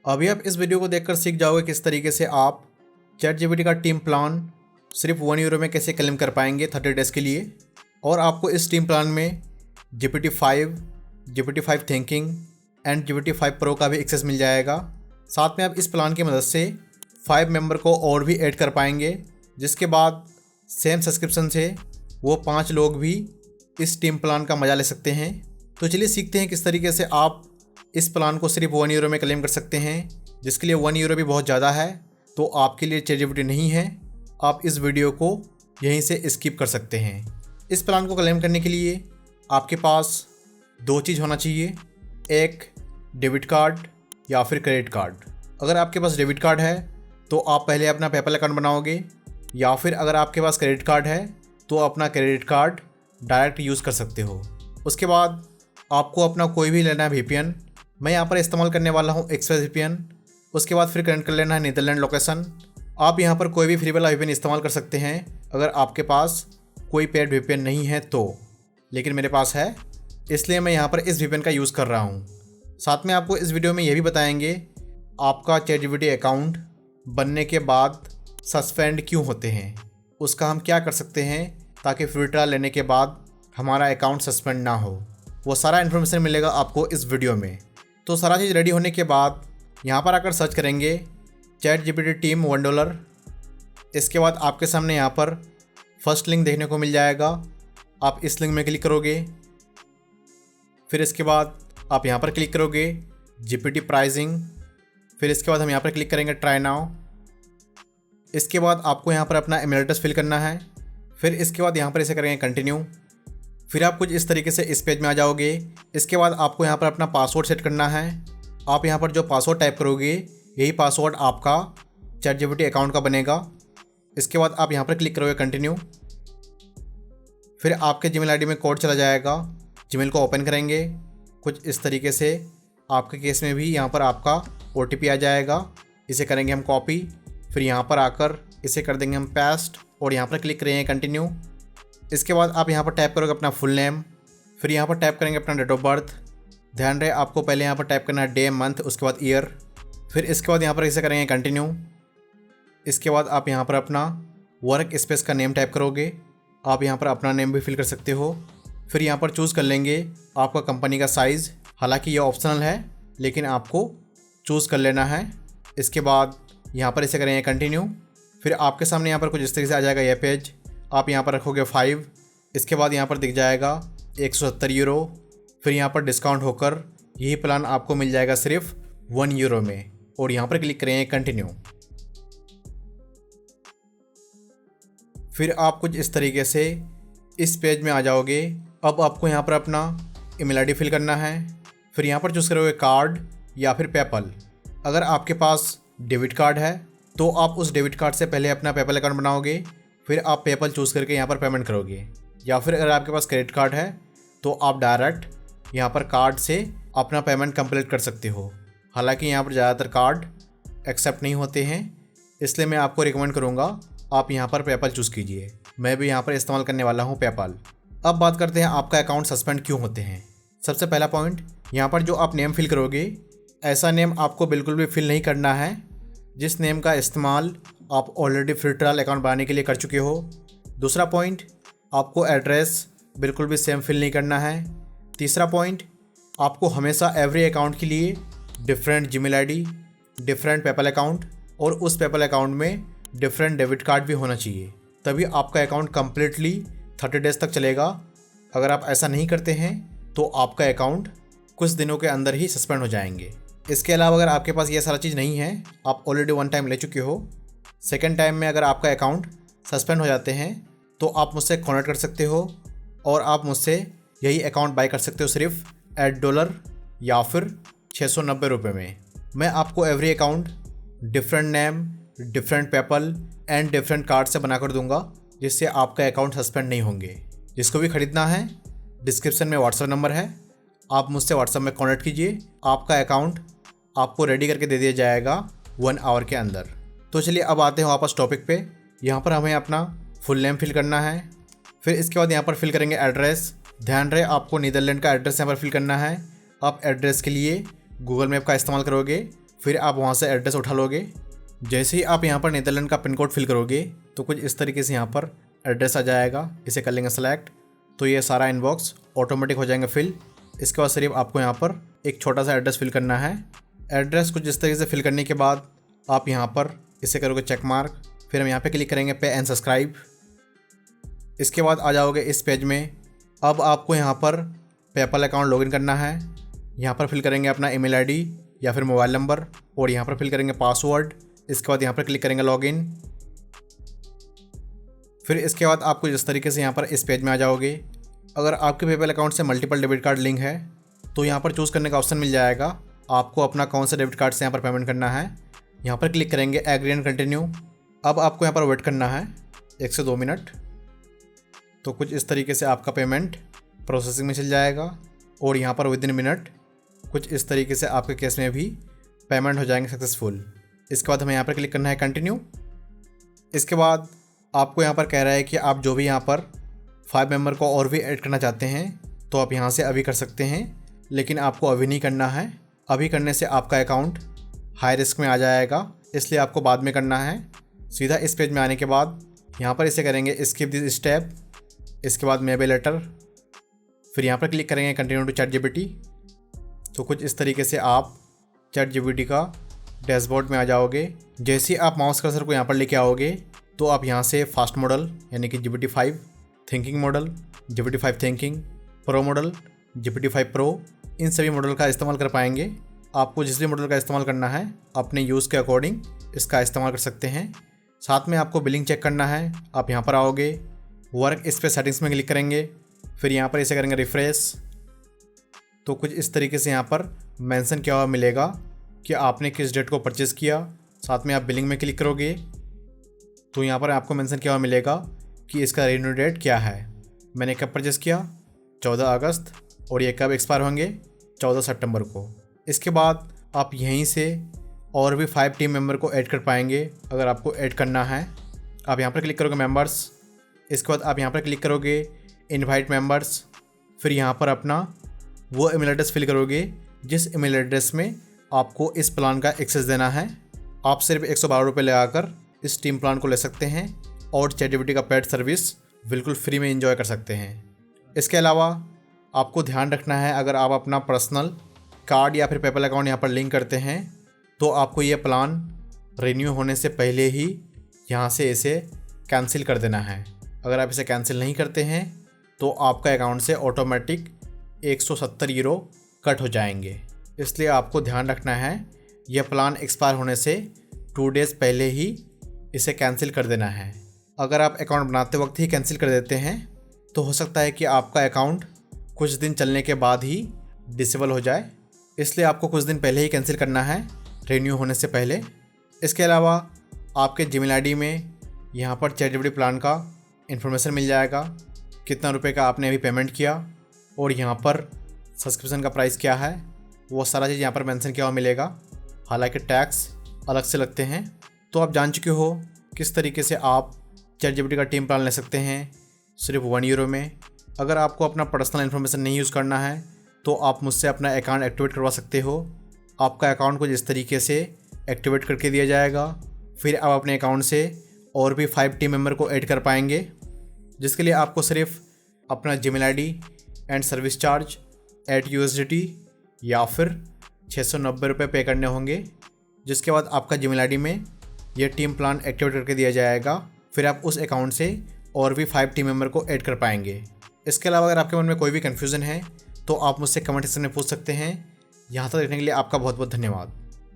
अभी आप इस वीडियो को देखकर सीख जाओगे किस तरीके से आप ChatGPT का टीम प्लान सिर्फ €1 में कैसे क्लेम कर पाएंगे 30 डेज़ के लिए। और आपको इस टीम प्लान में GPT-5, GPT-5 thinking and GPT-5 Pro का भी एक्सेस मिल जाएगा। साथ में आप इस प्लान की मदद से 5 मेंबर को और भी ऐड कर पाएंगे, जिसके बाद सेम सब्सक्रिप्शन से वो 5 लोग भी इस टीम प्लान का मज़ा ले सकते हैं। तो चलिए सीखते हैं किस तरीके से आप इस प्लान को सिर्फ €1 में क्लेम कर सकते हैं, जिसके लिए €1 भी बहुत ज़्यादा है, तो आपके लिए ChatGPT नहीं है। आप इस वीडियो को यहीं से स्किप कर सकते हैं। इस प्लान को क्लेम करने के लिए आपके पास 2 चीज़ होना चाहिए, एक डेबिट कार्ड या फिर क्रेडिट कार्ड। अगर आपके पास डेबिट कार्ड है तो आप पहले अपना पेपल अकाउंट बनाओगे, या फिर अगर आपके पास क्रेडिट कार्ड है तो अपना क्रेडिट कार्ड डायरेक्ट यूज़ कर सकते हो। उसके बाद आपको अपना कोई भी लेना है VPN। मैं यहाँ पर इस्तेमाल करने वाला हूँ ExpressVPN। उसके बाद फिर कनेक्ट कर लेना है नीदरलैंड लोकेशन। आप यहाँ पर कोई भी फ्री वाला VPN इस्तेमाल कर सकते हैं अगर आपके पास कोई पेड VPN नहीं है तो, लेकिन मेरे पास है, इसलिए मैं यहाँ पर इस VPN का यूज़ कर रहा हूँ। साथ में आपको इस वीडियो में ये भी बताएंगे आपका ChatGPT अकाउंट बनने के बाद सस्पेंड क्यों होते हैं, उसका हम क्या कर सकते हैं ताकि फ्री ट्रायल लेने के बाद हमारा अकाउंट सस्पेंड ना हो। वो सारा इन्फॉर्मेशन मिलेगा आपको इस वीडियो में। तो सारा चीज़ रेडी होने के बाद यहाँ पर आकर सर्च करेंगे ChatGPT टीम $1। इसके बाद आपके सामने यहाँ पर फर्स्ट लिंक देखने को मिल जाएगा। आप इस लिंक में क्लिक करोगे, फिर इसके बाद आप यहाँ पर क्लिक करोगे GPT प्राइसिंग। फिर इसके बाद हम यहाँ पर क्लिक करेंगे ट्राई नाउ। इसके बाद आपको यहाँ पर अपना ईमेल एड्रेस फिल करना है। फिर इसके बाद यहाँ पर इसे करेंगे कंटिन्यू। फिर आप कुछ इस तरीके से इस पेज में आ जाओगे। इसके बाद आपको यहाँ पर अपना पासवर्ड सेट करना है। आप यहाँ पर जो पासवर्ड टाइप करोगे यही पासवर्ड आपका ChatGPT अकाउंट का बनेगा। इसके बाद आप यहाँ पर क्लिक करोगे कंटिन्यू। फिर आपके Gmail ID में कोड चला जाएगा। Gmail को ओपन करेंगे। कुछ इस तरीके से आपके केस में भी यहाँ पर आपका OTP आ जाएगा। इसे करेंगे हम कॉपी। फिर यहाँ पर आकर इसे कर देंगे हम पेस्ट और यहाँ पर क्लिक करेंगे कंटिन्यू। इसके बाद आप यहाँ पर टाइप करोगे अपना फुल नेम। फिर यहाँ पर टाइप करेंगे अपना डेट ऑफ बर्थ। ध्यान रहे आपको पहले यहाँ पर टाइप करना है डे, मंथ, उसके बाद ईयर। फिर इसके बाद यहाँ पर इसे करेंगे कंटिन्यू। इसके बाद आप यहाँ पर अपना वर्क स्पेस का नेम टाइप करोगे। आप यहाँ पर अपना नेम भी फिल कर सकते हो। फिर यहाँ पर चूज़ कर लेंगे आपका कंपनी का साइज़। हालांकि ये ऑप्शनल है, लेकिन आपको चूज़ कर लेना है। इसके बाद यहाँ पर इसे करेंगे कंटिन्यू। फिर आपके सामने यहाँ पर कुछ इस तरीके से आ जाएगा यह पेज। आप यहाँ पर रखोगे 5। इसके बाद यहाँ पर दिख जाएगा €170। फिर यहाँ पर डिस्काउंट होकर यही प्लान आपको मिल जाएगा सिर्फ €1 में, और यहाँ पर क्लिक करेंगे कंटिन्यू। फिर आप कुछ इस तरीके से इस पेज में आ जाओगे। अब आपको यहाँ पर अपना ईमेल ID फिल करना है। फिर यहाँ पर चूज़ करोगे कार्ड या फिर पेपल। अगर आपके पास डेबिट कार्ड है तो आप उस डेबिट कार्ड से पहले अपना पेपल अकाउंट बनाओगे, फिर आप पेपल चूज़ करके यहाँ पर पेमेंट करोगे। या फिर अगर आपके पास क्रेडिट कार्ड है तो आप डायरेक्ट यहाँ पर कार्ड से अपना पेमेंट कंप्लीट कर सकते हो। हालांकि यहाँ पर ज़्यादातर कार्ड एक्सेप्ट नहीं होते हैं, इसलिए मैं आपको रिकमेंड करूँगा आप यहाँ पर पेपल चूज़ कीजिए। मैं भी यहाँ पर इस्तेमाल करने वाला हूँ पेपल। अब बात करते हैं आपका अकाउंट सस्पेंड क्यों होते हैं। सबसे पहला पॉइंट, यहाँ पर जो आप नेम फिल करोगे ऐसा नेम आपको बिल्कुल भी फिल नहीं करना है जिस नेम का इस्तेमाल आप ऑलरेडी फ्री ट्रायल अकाउंट बनाने के लिए कर चुके हो। दूसरा पॉइंट, आपको एड्रेस बिल्कुल भी सेम फिल नहीं करना है। तीसरा पॉइंट, आपको हमेशा एवरी अकाउंट के लिए different Gmail ID, different PayPal account और उस पेपल अकाउंट में डिफरेंट डेबिट कार्ड भी होना चाहिए, तभी आपका अकाउंट कम्प्लीटली 30 डेज़ तक चलेगा। अगर आप ऐसा नहीं करते हैं तो आपका अकाउंट कुछ दिनों के अंदर ही सस्पेंड हो जाएंगे। इसके अलावा अगर आपके पास ये सारा चीज़ नहीं है, आप ऑलरेडी 1 टाइम ले चुके हो, सेकेंड टाइम में अगर आपका अकाउंट सस्पेंड हो जाते हैं तो आप मुझसे कॉन्टैक्ट कर सकते हो और आप मुझसे यही अकाउंट बाय कर सकते हो सिर्फ $8 या फिर ₹690 में। मैं आपको every account different name, different PayPal and different card से बनाकर दूंगा, जिससे आपका अकाउंट सस्पेंड नहीं होंगे। जिसको भी ख़रीदना है डिस्क्रिप्शन में व्हाट्सएप नंबर है, आप मुझसे व्हाट्सएप में कॉन्टैक्ट कीजिए। आपका अकाउंट आपको रेडी करके दे दिया जाएगा 1 आवर के अंदर। तो चलिए अब आते हैं वापस टॉपिक पे। यहाँ पर हमें अपना फुल नेम फिल करना है। फिर इसके बाद यहाँ पर फिल करेंगे एड्रेस। ध्यान रहे आपको नीदरलैंड का एड्रेस यहाँ पर फिल करना है। आप एड्रेस के लिए गूगल मैप का इस्तेमाल करोगे। फिर आप वहाँ से एड्रेस उठा लोगे। जैसे ही आप यहाँ पर नीदरलैंड का पिन कोड फिल करोगे तो कुछ इस तरीके से यहाँ पर एड्रेस आ जाएगा। इसे कर लेंगे सेलेक्ट, तो ये सारा इनबॉक्स ऑटोमेटिक हो जाएंगे फिल। इसके बाद सिर्फ आपको यहाँ पर एक छोटा सा एड्रेस फिल करना है। एड्रेस कुछ इस तरीके से फिल करने के बाद आप यहाँ पर इसे करोगे चेक मार्क, फिर हम यहाँ पे क्लिक करेंगे पे एंड सब्सक्राइब। इसके बाद आ जाओगे इस पेज में। अब आपको यहाँ पर पेपल अकाउंट लॉगिन करना है। यहाँ पर फिल करेंगे अपना ईमेल आईडी या फिर मोबाइल नंबर और यहाँ पर फिल करेंगे पासवर्ड। इसके बाद यहाँ पर क्लिक करेंगे लॉगिन। फिर इसके बाद आपको इस तरीके से यहाँ पर इस पेज में आ जाओगे। अगर आपके पेपल अकाउंट से मल्टीपल डेबिट कार्ड लिंक है तो यहाँ पर चूज़ करने का ऑप्शन मिल जाएगा, आपको अपना कौन सा डेबिट कार्ड से यहाँ पर पेमेंट करना है। यहाँ पर क्लिक करेंगे एग्री एंड कंटिन्यू। अब आपको यहाँ पर वेट करना है 1 से 2 मिनट। तो कुछ इस तरीके से आपका पेमेंट प्रोसेसिंग में चल जाएगा और यहाँ पर विद इन मिनट कुछ इस तरीके से आपके केस में भी पेमेंट हो जाएंगे सक्सेसफुल। इसके बाद हमें यहाँ पर क्लिक करना है कंटिन्यू। इसके बाद आपको यहाँ पर कह रहा है कि आप जो भी यहाँ पर 5 मेंबर को और भी ऐड करना चाहते हैं तो आप यहाँ से अभी कर सकते हैं, लेकिन आपको अभी नहीं करना है। अभी करने से आपका अकाउंट हाई रिस्क में आ जाएगा, इसलिए आपको बाद में करना है। सीधा इस पेज में आने के बाद यहाँ पर इसे करेंगे स्किप दिस स्टेप। इसके बाद मे बी लेटर, फिर यहाँ पर क्लिक करेंगे कंटिन्यू टू ChatGPT। तो कुछ इस तरीके से आप ChatGPT का डैशबोर्ड में आ जाओगे। जैसे ही आप माउस कर्सर को यहाँ पर लेके आओगे तो आप यहाँ से फास्ट मॉडल यानी कि GPT-5, thinking model GPT-5 thinking, pro model GPT-5 pro, इन सभी मॉडल का इस्तेमाल कर पाएंगे। आपको जिस भी मॉडल का इस्तेमाल करना है अपने यूज़ के अकॉर्डिंग इसका इस्तेमाल कर सकते हैं। साथ में आपको बिलिंग चेक करना है। आप यहाँ पर आओगे, वर्क इस पे सेटिंग्स में क्लिक करेंगे, फिर यहाँ पर इसे करेंगे रिफ्रेश। तो कुछ इस तरीके से यहाँ पर मेंशन किया हुआ मिलेगा कि आपने किस डेट को परचेज़ किया। साथ में आप बिलिंग में क्लिक करोगे तो यहाँ पर आपको मेंशन किया हुआ मिलेगा कि इसका रिन्यू डेट क्या है। मैंने कब परचेज़ किया, 14 अगस्त, और ये कब एक्सपायर होंगे, 14 सितंबर को। इसके बाद आप यहीं से और भी 5 टीम मेंबर को ऐड कर पाएंगे अगर आपको ऐड करना है। आप यहाँ पर क्लिक करोगे मेंबर्स। इसके बाद आप यहाँ पर क्लिक करोगे इनवाइट मेंबर्स। फिर यहाँ पर अपना वो ईमेल एड्रेस फिल करोगे जिस ईमेल एड्रेस में आपको इस प्लान का एक्सेस देना है। आप सिर्फ 112 रुपये लगाकर इस टीम प्लान को ले सकते हैं और ChatGPT का पेड सर्विस बिल्कुल फ्री में एंजॉय कर सकते हैं। इसके अलावा आपको ध्यान रखना है, अगर आप अपना पर्सनल कार्ड या फिर पेपल अकाउंट यहाँ पर लिंक करते हैं तो आपको ये प्लान रिन्यू होने से पहले ही यहाँ से इसे कैंसिल कर देना है। अगर आप इसे कैंसिल नहीं करते हैं तो आपका अकाउंट से ऑटोमेटिक 170 यूरो कट हो जाएंगे। इसलिए आपको ध्यान रखना है, यह प्लान एक्सपायर होने से 2 डेज़ पहले ही इसे कैंसिल कर देना है। अगर आप अकाउंट बनाते वक्त ही कैंसिल कर देते हैं तो हो सकता है कि आपका अकाउंट कुछ दिन चलने के बाद ही डिसेबल हो जाए, इसलिए आपको कुछ दिन पहले ही कैंसिल करना है, रिन्यू होने से पहले। इसके अलावा आपके जीमेल आईडी में यहाँ पर ChatGPT प्लान का इन्फॉर्मेशन मिल जाएगा, कितना रुपए का आपने अभी पेमेंट किया और यहाँ पर सब्सक्रिप्शन का प्राइस क्या है, वो सारा चीज़ यहाँ पर मेंशन किया हुआ मिलेगा। हालांकि टैक्स अलग से लगते हैं। तो आप जान चुके हो किस तरीके से आप ChatGPT का टीम प्लान ले सकते हैं सिर्फ 1 यूरो में। अगर आपको अपना पर्सनल इन्फॉर्मेशन नहीं यूज़ करना है तो आप मुझसे अपना अकाउंट एक्टिवेट करवा सकते हो। आपका अकाउंट कुछ इस तरीके से एक्टिवेट करके दिया जाएगा। फिर आप अपने अकाउंट से और भी 5 टीम मेंबर को ऐड कर पाएंगे, जिसके लिए आपको सिर्फ अपना Gmail ID and service charge $8 या फिर 690 रुपये पे करने होंगे, जिसके बाद आपका जीमेल आईडी में यह टीम प्लान एक्टिवेट करके दिया जाएगा। फिर आप उस अकाउंट से और भी 5 टीम मेंबर को ऐड कर पाएंगे। इसके अलावा अगर आपके मन में कोई भी कन्फ्यूज़न है तो आप मुझसे कमेंट सेक्शन में पूछ सकते हैं। यहाँ तक देखने के लिए आपका बहुत बहुत धन्यवाद।